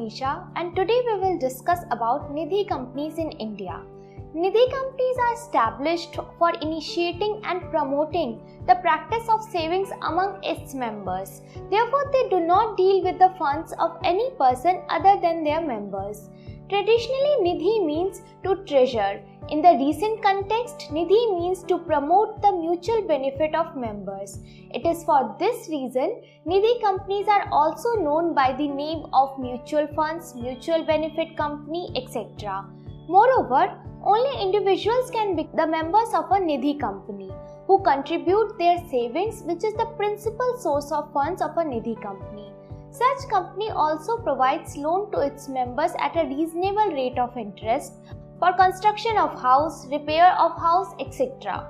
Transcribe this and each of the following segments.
Manisha, and today we will discuss about Nidhi companies in India. Nidhi companies are established for initiating and promoting the practice of savings among its members. Therefore, they do not deal with the funds of any person other than their members. Traditionally, Nidhi means to treasure. In the recent context, Nidhi means to promote the mutual benefit of members. It is for this reason, Nidhi companies are also known by the name of mutual funds, mutual benefit company, etc. Moreover, only individuals can be the members of a Nidhi company who contribute their savings, which is the principal source of funds of a Nidhi company. Such company also provides loan to its members at a reasonable rate of interest for construction of house, repair of house, etc.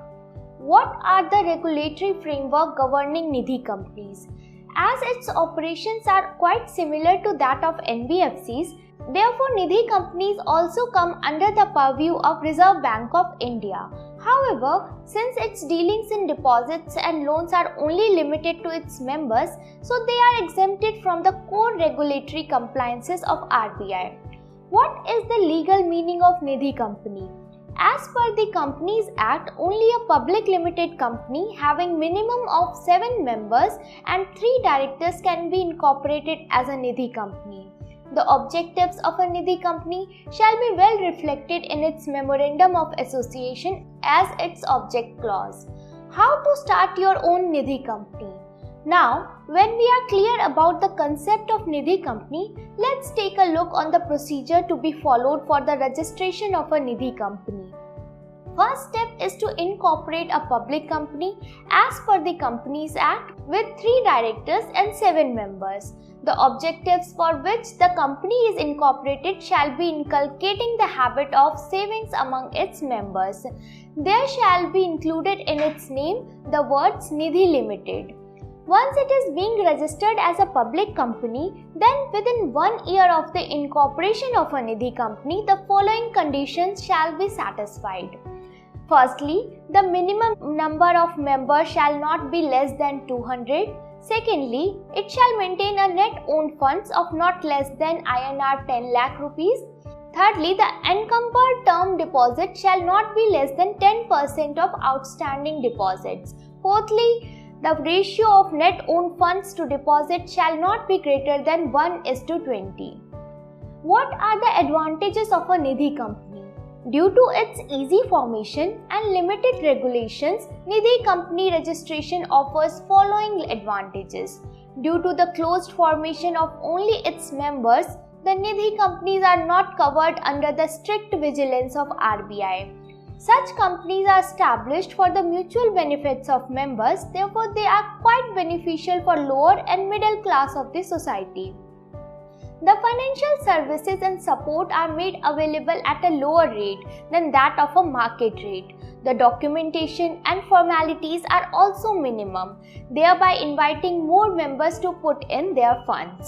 What are the regulatory framework governing Nidhi companies? As its operations are quite similar to that of NBFCs, therefore Nidhi companies also come under the purview of Reserve Bank of India. However, since its dealings in deposits and loans are only limited to its members, so they are exempted from the core regulatory compliances of RBI. What is the legal meaning of Nidhi company? As per the Companies Act, only a public limited company having minimum of 7 members and 3 directors can be incorporated as a Nidhi company. The objectives of a Nidhi company shall be well reflected in its Memorandum of Association as its object clause. How to start your own Nidhi company? Now, when we are clear about the concept of Nidhi company, let's take a look on the procedure to be followed for the registration of a Nidhi company. First step is to incorporate a public company as per the Companies Act with 3 directors and 7 members. The objectives for which the company is incorporated shall be inculcating the habit of savings among its members. There shall be included in its name the words Nidhi Limited. Once it is being registered as a public company, then within 1 year of the incorporation of a Nidhi company, the following conditions shall be satisfied. Firstly, the minimum number of members shall not be less than 200. Secondly, it shall maintain a net owned funds of not less than INR 10 lakh rupees. Thirdly, the encumbered term deposit shall not be less than 10% of outstanding deposits. Fourthly, the ratio of net owned funds to deposit shall not be greater than 1:20. What are the advantages of a Nidhi company? Due to its easy formation and limited regulations, Nidhi company registration offers following advantages. Due to the closed formation of only its members, the Nidhi companies are not covered under the strict vigilance of RBI. Such companies are established for the mutual benefits of members, therefore they are quite beneficial for lower and middle class of the society. The financial services and support are made available at a lower rate than that of a market rate. The documentation and formalities are also minimum, thereby inviting more members to put in their funds.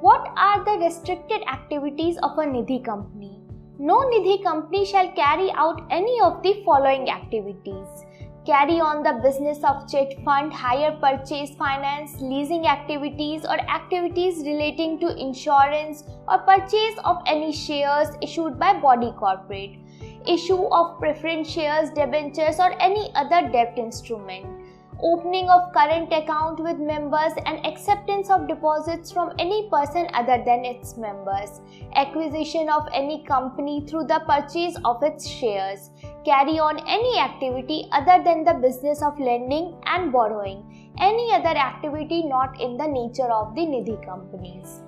What are the restricted activities of a Nidhi company? No Nidhi company shall carry out any of the following activities. Carry on the business of chit fund, hire purchase finance, leasing activities or activities relating to insurance or purchase of any shares issued by body corporate, issue of preference shares, debentures or any other debt instrument, opening of current account with members and acceptance of deposits from any person other than its members, acquisition of any company through the purchase of its shares, carry on any activity other than the business of lending and borrowing, any other activity not in the nature of the Nidhi companies.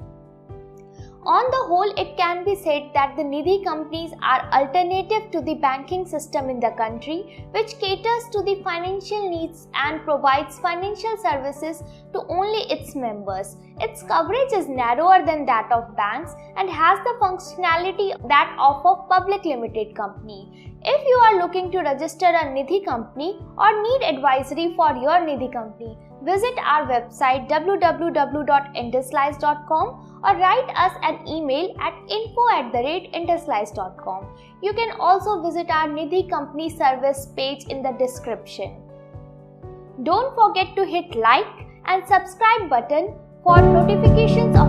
On the whole, it can be said that the Nidhi companies are alternative to the banking system in the country, which caters to the financial needs and provides financial services to only its members. Its coverage is narrower than that of banks and has the functionality that of a public limited company. If you are looking to register a Nidhi company or need advisory for your Nidhi company, visit our website www.interslice.com or write us an email at info@interslice.com. You can also visit our Nidhi company service page in the description. Don't forget to hit like and subscribe button for notifications of